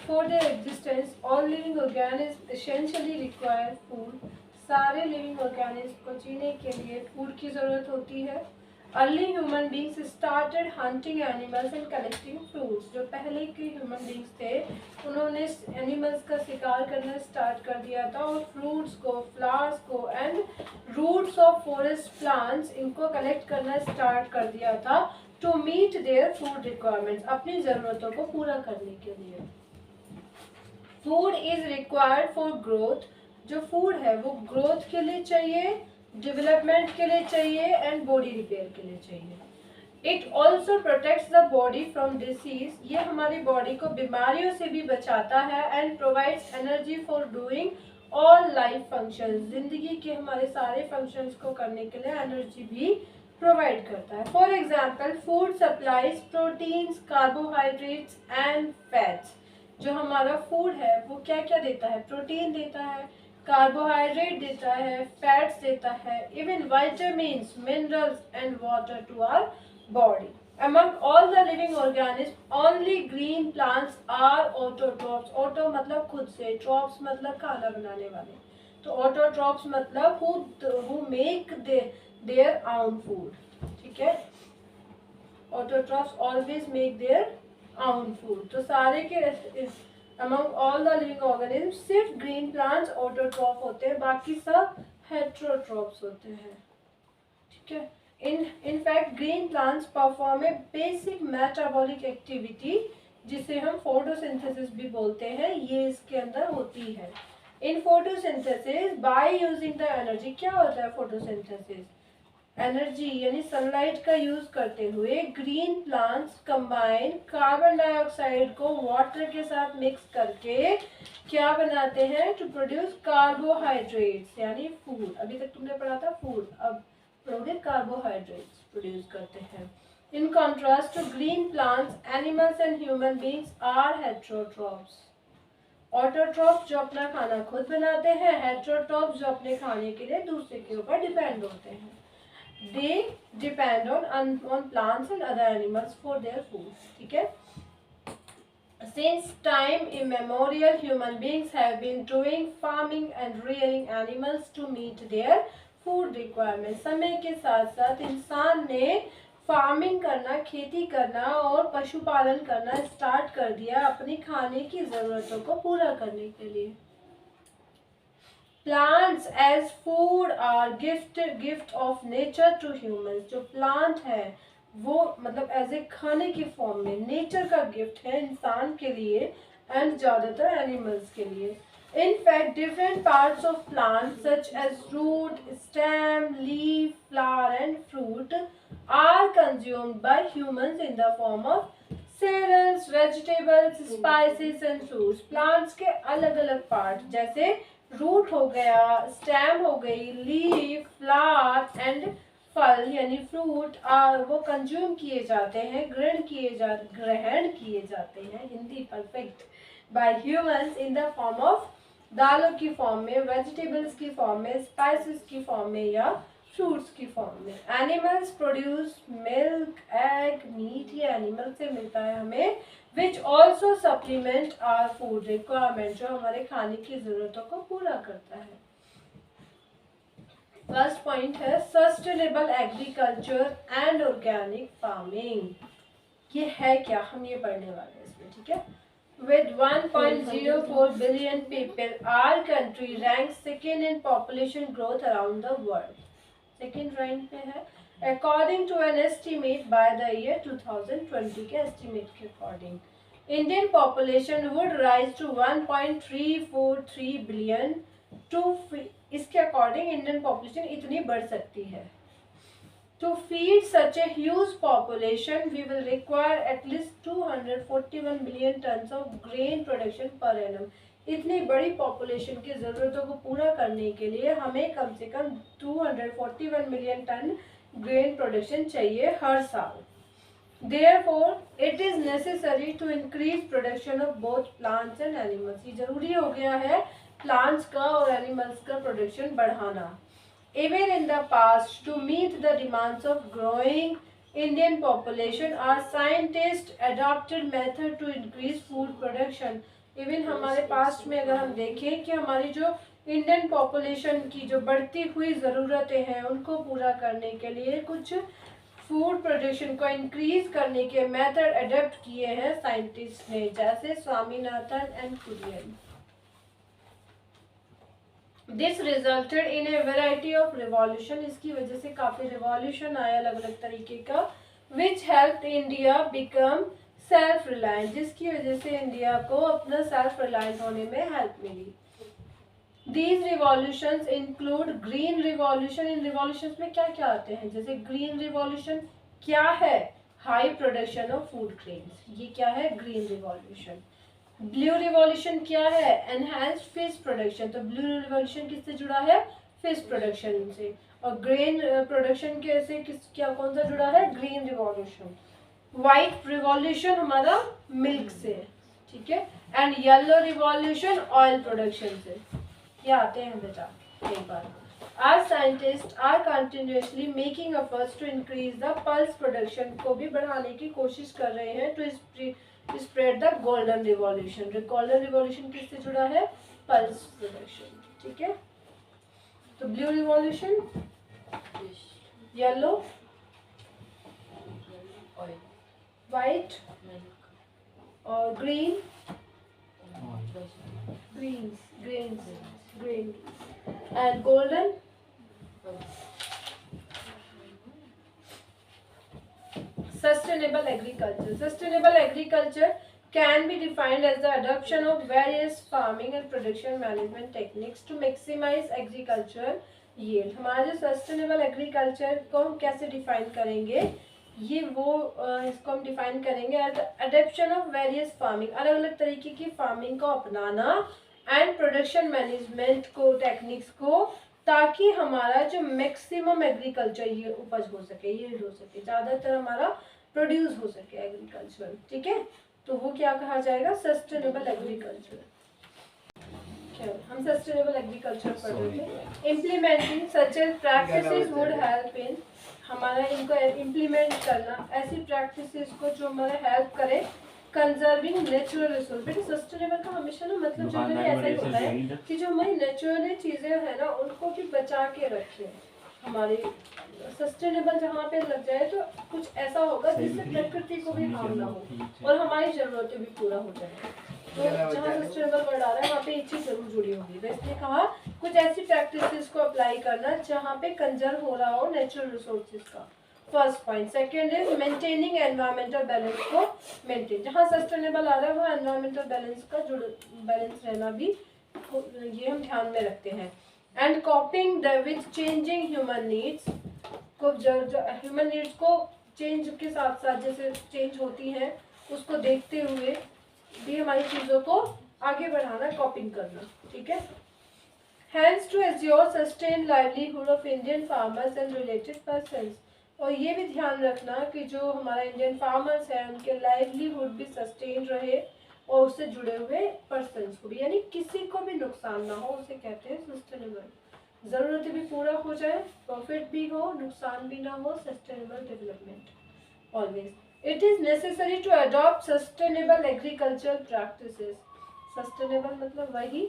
For their existence all living organism essentially require food. सारे living organism को जीने के लिए फूड की ज़रूरत होती है। Early human beings started hunting animals and collecting fruits. जो पहले के ह्यूमन बींग्स थे उन्होंने एनिमल्स का शिकार करना स्टार्ट कर दिया था और फ्रूट्स को, फ्लावर्स को and roots of forest plants इनको कलेक्ट करना स्टार्ट कर दिया था to meet their food requirements, अपनी ज़रूरतों को पूरा करने के लिए। Food is required for growth. जो फूड है वो ग्रोथ के लिए चाहिए, डेवलपमेंट के लिए चाहिए एंड बॉडी रिपेयर के लिए चाहिए। It also protects the body from disease. ये हमारी बॉडी को बीमारियों से भी बचाता है and provides energy for doing all life functions. जिंदगी के हमारे सारे फंक्शंस को करने के लिए एनर्जी भी प्रोवाइड करता है। For example food supplies proteins, carbohydrates and fats. जो हमारा फूड है वो क्या क्या देता है? प्रोटीन देता है, कार्बोहाइड्रेट देता है, फैट्स देता है, even vitamins, minerals and water to our body. Among all the living organisms, only green plants are autotrophs. Auto मतलब खुद से, trophs मतलब खाना बनाने वाले। तो autotrophs मतलब who make their own food, ठीक है? Autotrophs always make their own food. तो सारे के among all the living organisms सिर्फ green plants autotroph होते हैं, बाकी सब heterotrophs होते हैं, ठीक है? In fact green plants perform a basic metabolic activity जिसे हम photosynthesis भी बोलते हैं, ये इसके अंदर होती है। In photosynthesis by using the energy, क्या होता है photosynthesis? एनर्जी यानी सनलाइट का यूज करते हुए green plants combine carbon dioxide को वाटर के साथ मिक्स करके क्या बनाते हैं? टू प्रोड्यूस कार्बोहाइड्रेट्स यानी फूड। अभी तक तुमने पढ़ा था फूड, अब पढ़ोगे कार्बोहाइड्रेट्स प्रोड्यूस करते हैं। In contrast to green plants, animals and human beings are heterotrophs. Autotrophs जो अपना खाना खुद बनाते हैं, हेटेरोट्रॉफ्स जो अपने खाने के लिए दूसरे के ऊपर डिपेंड होते हैं। They depend on plants and other animals for their food, ठीक है? Since time immemorial, human beings have been doing farming and rearing animals to meet their food requirements. समय के साथ साथ इंसान ने फार्मिंग करना, खेती करना और पशुपालन करना स्टार्ट कर दिया अपनी खाने की ज़रूरतों को पूरा करने के लिए। Plants as food are gift of nature to humans. जो प्लांट है वो मतलब एज ए खाने के फॉर्म में नेचर का गिफ्ट है इंसान के लिए एंड ज़्यादातर एनिमल्स के लिए। In fact, different parts of plants such as root, stem, leaf, flower and fruit are consumed by humans in the form of cereals, vegetables, spices and fruits. Plants के अलग अलग पार्ट जैसे root हो गया, stem हो गई, leaf, flower and फल यानी फ्रूट वो कंज्यूम किए जाते हैं, ग्रहण किए जाते हैं, Hindi perfect, bye humans in the form of दालों की फॉर्म में, वेजिटेबल्स की फॉर्म में, स्पाइसेस की फॉर्म में या फ्रूट्स की फॉर्म में। Animals produce milk, egg, meat, ये एनिमल से मिलता है हमें, which also supplement our food requirement, जो हमारे खाने की ज़रूरतों को पूरा करता है। फर्स्ट पॉइंट है sustainable agriculture and organic farming. ये है क्या, हम ये पढ़ने वाले हैं इसमें, ठीक है? With 1.04 billion people, our country ranks second in population growth around the world. Second rank पे है, according to an estimate by the year 2020 के estimate के according, Indian population would rise to 1.343 billion to इसके according Indian population इतनी बढ़ सकती है। To feed such a huge population, we will require at least 241 million tons of grain production per annum. इतनी बड़ी population की ज़रूरतों को पूरा करने के लिए हमें कम से कम 241 मिलियन टन ग्रेन प्रोडक्शन चाहिए हर साल। Therefore, it is necessary to increase production of both plants and animals. ये ज़रूरी हो गया है प्लांट्स का और एनिमल्स का प्रोडक्शन बढ़ाना। Even in the past, to meet the demands of growing Indian population, our scientists adopted method to increase food production. Even हमारे पास्ट में अगर हम देखें कि हमारी जो इंडियन पॉपुलेशन की जो बढ़ती हुई ज़रूरतें हैं उनको पूरा करने के लिए कुछ फूड प्रोडक्शन को इंक्रीज करने के मेथड अडेप्ट किए हैं साइंटिस्ट ने, जैसे Swaminathan and Kurien. This resulted in a variety of revolution, इसकी वजह से काफ़ी रिवॉल्यूशन आया अलग अलग तरीके का, which help India become self reliant, जिसकी वजह से इंडिया को अपना सेल्फ रिलायंट होने में हेल्प मिली। These revolutions include green revolution, इन revolutions में क्या क्या आते हैं, जैसे green revolution क्या है, high production of food grains, ये क्या है green revolution। ब्लू रिवॉल्यूशन क्या है, एनहांस्ड फिश प्रोडक्शन, तो ब्लू रिवॉल्यूशन किससे जुड़ा है, फिश प्रोडक्शन से। और ग्रेन प्रोडक्शन कैसे क्या कौन सा जुड़ा है, ग्रीन रिवॉल्यूशन। व्हाइट रिवॉल्यूशन हमारा मिल्क से, ठीक है। And yellow revolution oil production से। क्या आते हैं बेटा एक बार। Our scientists are continuously making efforts to increase the pulse production, को भी बढ़ाने की कोशिश कर रहे हैं to spread the golden revolution। golden revolution किससे जुड़ा है, pulse production, ठीक है। तो blue revolution, yellow, white और green, green and golden sustainable agriculture। Sustainable agriculture can be defined as the adoption of various farming and production management techniques to maximize agricultural yield। हमारा जो sustainable agriculture को हम कैसे define करेंगे, ये वो इसको हम डिफाइन करेंगे as adoption of various farming, अलग अलग तरीके की फार्मिंग को अपनाना, एंड प्रोडक्शन मैनेजमेंट को टेक्निक्स को, ताकि हमारा जो मैक्सिमम एग्रीकल्चर ये उपज हो सके, ये हो सके, ज़्यादातर हमारा प्रोड्यूस हो सके एग्रीकल्चर, ठीक है। तो वो क्या कहा जाएगा, सस्टेनेबल एग्रीकल्चर। हम सस्टेनेबल एग्रीकल्चर पढ़ रहे थे। Implementing such as practices would help in, हमारा इनको इम्प्लीमेंट करना, ऐसी प्रैक्टिसेस को जो हमारा हेल्प करे कंजर्विंग नेचुरल रिसोर्स। बेटे सस्टेनेबल का हमेशा ना मतलब जनरली ऐसा ही होता है कि जो हमारी नेचुरली चीज़ें हैं ना उनको भी बचा के रखें। हमारी सस्टेनेबल जहाँ पे लग जाए तो कुछ ऐसा होगा जिससे प्रकृति को भी हार्म ना हो और हमारी ज़रूरतें भी पूरा हो जाए। तो जहाँ सस्टेनेबल वर्ड आ रहा है वहाँ पे एक चीज़ जरूर जुड़ी होगी। तो इसने कहा कुछ ऐसी प्रैक्टिसेस को अप्लाई करना जहाँ पे कंजर्व हो रहा हो नेचुरल रिसोर्सेज का, first point. Second is maintaining environmental balance को मेंटेन, जहाँ सस्टेनेबल आ रहा है वहाँ एनवायरमेंटल बैलेंस का बैलेंस रहना भी ये हम ध्यान में रखते हैं। And कॉपिंग with changing human needs को, ह्यूमन नीड्स को चेंज के साथ साथ जैसे चेंज होती हैं उसको देखते हुए भी हमारी चीज़ों को आगे बढ़ाना, कॉपिंग करना, ठीक है। Hence to assure sustain livelihood of Indian farmers and related persons, और ये भी ध्यान रखना कि जो हमारा इंडियन फार्मर्स हैं उनके लाइवलीहुड भी सस्टेन रहे और उससे जुड़े हुए पर्सन्स को भी, यानी किसी को भी नुकसान ना हो, उसे कहते हैं सस्टेनेबल। ज़रूरतें भी पूरा हो जाए, प्रॉफिट भी हो, नुकसान भी ना हो, sustainable development always. It is necessary to adopt sustainable agricultural practices। Sustainable मतलब वही,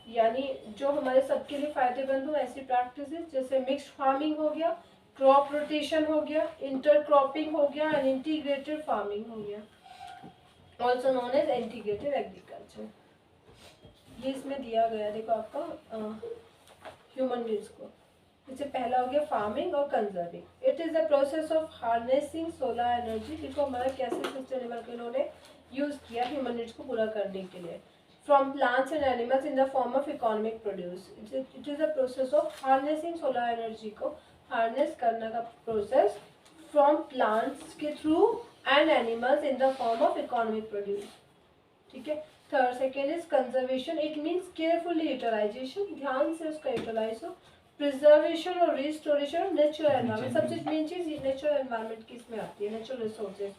यानी जो हमारे सबके लिए फायदेमंद हो ऐसी प्रैक्टिसेस, जैसे मिक्स्ड फार्मिंग हो गया, क्रॉप रोटेशन हो गया, इंटरक्रॉपिंग हो गया एंड इंटीग्रेटेड फार्मिंग हो गया, also known as integrated agriculture. ये इसमें दिया गया देखो आपका ह्यूमन नीड्स को। इससे पहला हो गया फार्मिंग और conserving. It is the process of harnessing solar energy, देखो हमारा कैसे सस्टेनेबल के इन्होंने यूज़ किया ह्यूमन नीड्स को पूरा करने के लिए, from plants and animals in the form of economic produce. It is the process of harnessing solar energy को हार्नेस करने का प्रोसेस फ्रॉम प्लांट्स के through and animals in the form of economic produce, ठीक है। Third second is conservation, it means carefully utilization, ध्यान से उसका utilize हो। प्रिजर्वेशन और रिस्टोरेशन ऑफ नेचुरल एनवायरनमेंट, सबसे मेन चीज नेचुरल एनवायरनमेंट की इसमें आती है, natural resources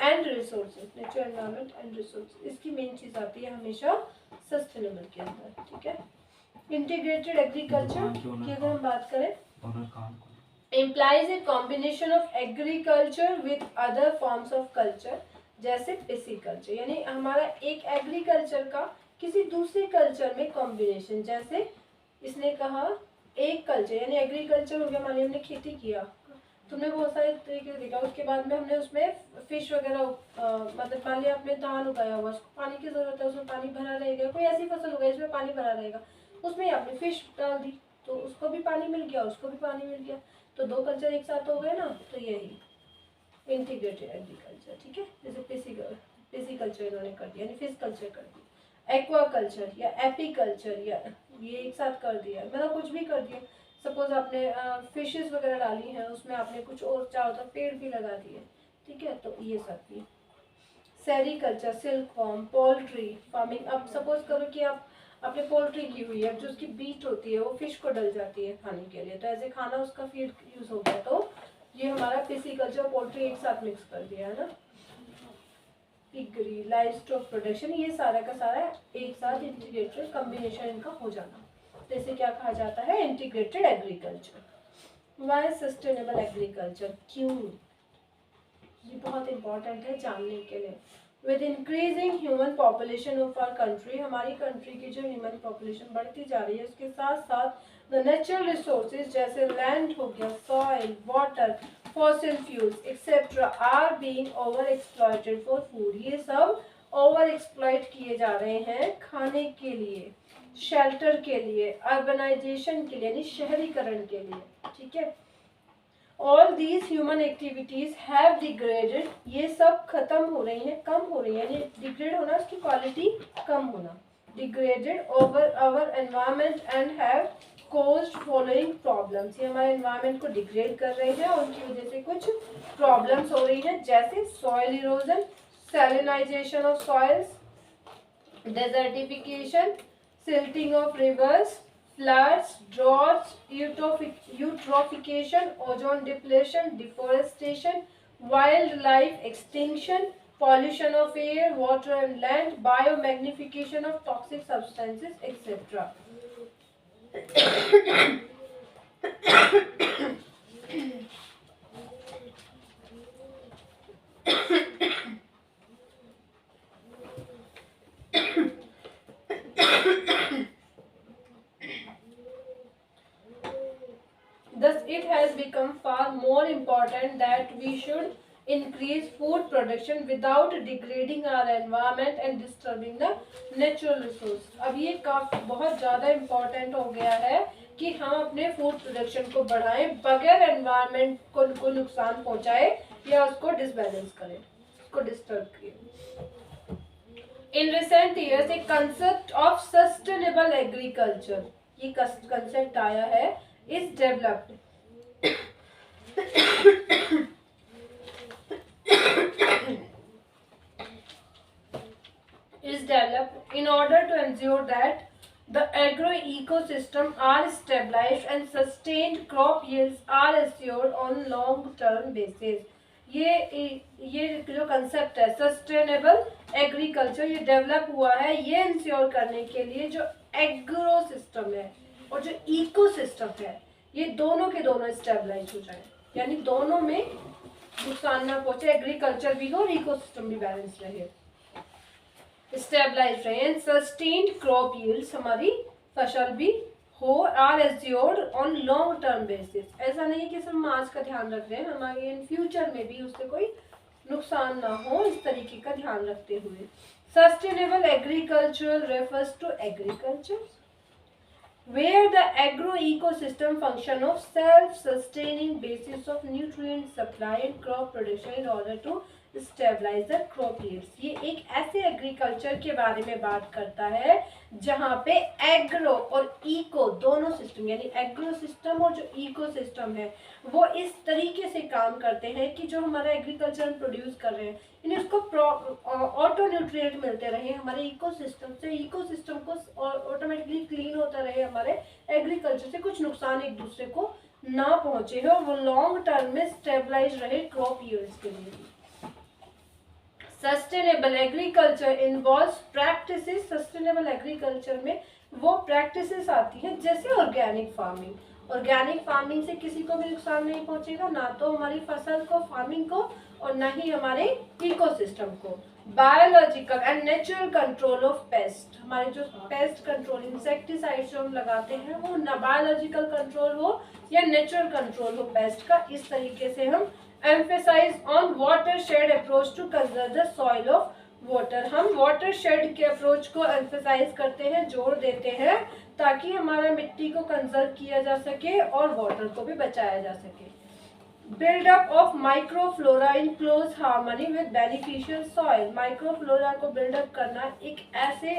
and resources, natural environment and resources, इसकी मेन चीज आती है हमेशा सस्टेनेबल के अंदर, ठीक है। इंटीग्रेटेड एग्रीकल्चर की अगर हम बात करें, implies a combination of agriculture with other forms of culture, जैसे पिसिकल्चर, यानी हमारा एक एग्रीकल्चर का किसी दूसरे कल्चर में कॉम्बिनेशन। जैसे इसने कहा एक कल्चर यानी एग्रीकल्चर हो गया, मान ली हमने खेती किया, तुमने बहुत सारे तरीके से देखा, उसके बाद में हमने उसमें फिश वगैरह मतलब मान लिया आपने धान उगाया हुआ, उसको पानी की जरूरत है, उसमें पानी भरा रहेगा, कोई ऐसी फसल उगाई जिसमें पानी भरा रहेगा, उसमें आपने फिश डाल दी तो उसको भी पानी मिल गया, उसको भी पानी मिल गया, तो दो कल्चर एक साथ हो गए ना, तो यही इंटीग्रेटेड एग्रीकल्चर। ठीक है, जैसे पिसिकल्चर इन्होंने कर दिया यानी फिश कल्चर कर दिया, एक्वा कल्चर या एपीकल्चर या ये एक साथ कर दिया, मतलब कुछ भी कर दिया। सपोज आपने फिशेस वगैरह डाली हैं, उसमें आपने कुछ और चारों तरफ पेड़ भी लगा दिए। ठीक है, तो ये सब भी। Sericulture, silk form, poultry farming. अब सपोज करो कि आपने पोल्ट्री की हुई है, जो उसकी बीट होती है वो फिश को डल जाती है खाने के लिए, तो ऐसे खाना उसका फीड यूज हो गया, तो ये हमारा पिसिकल्चर पोल्ट्री एक साथ मिक्स कर दिया है ना। पिगरी, लाइव स्टॉक प्रोडक्शन, ये सारा का सारा एक साथ इंटीग्रेटेड कॉम्बिनेशन इनका हो जाना, तो इसे क्या कहा जाता है, integrated agriculture. Why sustainable agriculture, क्यों, ये बहुत इंपॉर्टेंट है जानने के लिए। With increasing human population of our country, हमारी कंट्री की जो ह्यूमन पॉपुलेशन बढ़ती जा रही है, उसके साथ साथ द नेचुरल रिसोर्सेज जैसे लैंड हो गया, soil, water, fossil fuels etcetera are being over exploited for food. ये सब ओवर एक्सप्लॉइट किए जा रहे हैं खाने के लिए, शेल्टर के लिए, अर्बनाइजेशन के लिए यानी शहरीकरण के लिए। ठीक है, all these human activities have degraded, ये सब खत्म हो रही हैं, कम हो रही है, यानी डिग्रेड होना उसकी क्वालिटी कम होना, degraded over our environment and have caused following problems. ये हमारे एनवायरमेंट को डिग्रेड कर रहे हैं और उनकी वजह से कुछ प्रॉब्लम्स हो रही हैं, जैसे soil erosion, salinization of soils, desertification, silting of rivers, floods, droughts, eutrophication, ozone depletion, deforestation, wildlife extinction, pollution of air, water and land, biomagnification of toxic substances, etc. Thus, it has become far more important that we should increase food production without degrading our environment and disturbing the natural resource. अब ये बहुत ज़्यादा important हो गया है कि हम अपने फूड प्रोडक्शन को बढ़ाएं बगैर एनवायरनमेंट को नुकसान पहुंचाए या उसको डिसबैलेंस करें, उसको डिस्टर्ब करें। इन रिसेंट ईयर्स एक कंसेप्ट ऑफ सस्टेनेबल एग्रीकल्चर, ये कंसेप्ट आया है, is developed in order to ensure that the agro ecosystem are stabilized and sustained crop yields are assured on long term basis. ये जो concept है sustainable agriculture, ये develop हुआ है ये इंश्योर करने के लिए जो एग्रो सिस्टम है और जो इकोसिस्टम है ये दोनों के दोनों स्टेबलाइज हो जाए, यानी दोनों में नुकसान ना पहुंचे, एग्रीकल्चर भी हो और इकोसिस्टम भी बैलेंस रहे, स्टेबलाइज रहे एंड सस्टेन्ड क्रॉप यील्ड्स, हमारी फसल भी हो, are assured on long term basis. ऐसा नहीं कि हम आज का ध्यान रख रहे हैं, हमारे इन फ्यूचर में भी उससे कोई नुकसान ना हो, इस तरीके का ध्यान रखते हुए। Sustainable agriculture refers to agriculture where the agro-ecosystem function of self-sustaining basis of nutrient supply and crop production in order to stabilize the crop yields। ये एक ऐसे एग्रीकल्चर के बारे में बात करता है जहाँ पे एग्रो और इको दोनों सिस्टम यानी एग्रो सिस्टम और जो इको सिस्टम है वो इस तरीके से काम करते हैं कि जो हमारा एग्रीकल्चर प्रोड्यूस कर रहे हैं यानी उसको ऑटो न्यूट्रिएंट मिलते रहे हमारे इकोसिस्टम से, इकोसिस्टम को ऑटोमेटिकली क्लीन होता रहे, हमारे एग्रीकल्चर से कुछ नुकसान एक दूसरे को ना पहुंचे है और वो लॉन्ग टर्म में स्टेबलाइज रहे क्रॉप यील्ड्स के लिए। Sustainable agriculture involves practices, sustainable agriculture में वो प्रैक्टिसेस आती हैं जैसे ऑर्गेनिक फार्मिंग। ऑर्गेनिक फार्मिंग से किसी को भी नुकसान नहीं पहुंचेगा, ना तो हमारी फसल को, फार्मिंग को और ना ही हमारे इकोसिस्टम को। Biological and natural control of paste, हमारे जो पेस्ट कंट्रोल इंसेक्टिसाइड जो हम लगाते हैं वो न बायोलॉजिकल कंट्रोल हो या नेचुरल कंट्रोल हो पेस्ट का, इस तरीके से हम emphasise on watershed approach to conserve the soil of water. हम वाटर शेड के अप्रोच को एम्फेसाइज करते हैं, जोर देते हैं, ताकि हमारा मिट्टी को कंजर्व किया जा सके और वाटर को भी बचाया जा सके। Build up of microflora in close harmony with beneficial soil, microflora को बिल्डअप करना एक ऐसे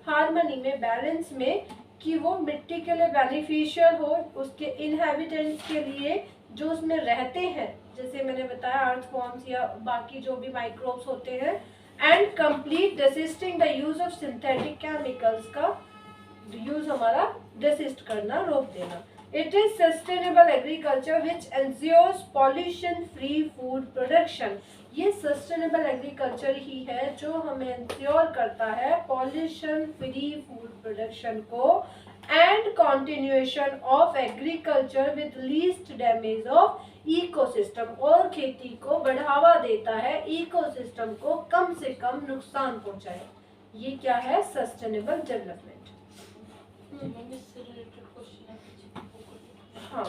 हार्मनी में, बैलेंस में, कि वो मिट्टी के लिए बेनिफिशियल हो, उसके इनहेबिटेंट्स के लिए जो उसमें रहते हैं, जैसे मैंने बताया अर्थवॉर्म्स या बाकी जो भी माइक्रोब्स होते हैं, and complete desisting the use of synthetic chemicals का यूज हमारा डिसिस्ट करना, रोक देना। It is sustainable agriculture which ensures pollution free food production, ये सस्टेनेबल एग्रीकल्चर ही है जो हमें इंश्योर करता है पॉल्यूशन फ्री फूड प्रोडक्शन को, and continuation of agriculture with least damage of ecosystem, और खेती को बढ़ावा देता है, इकोसिस्टम को कम से कम नुकसान पहुंचाए। ये क्या है? Sustainable development. हाँ,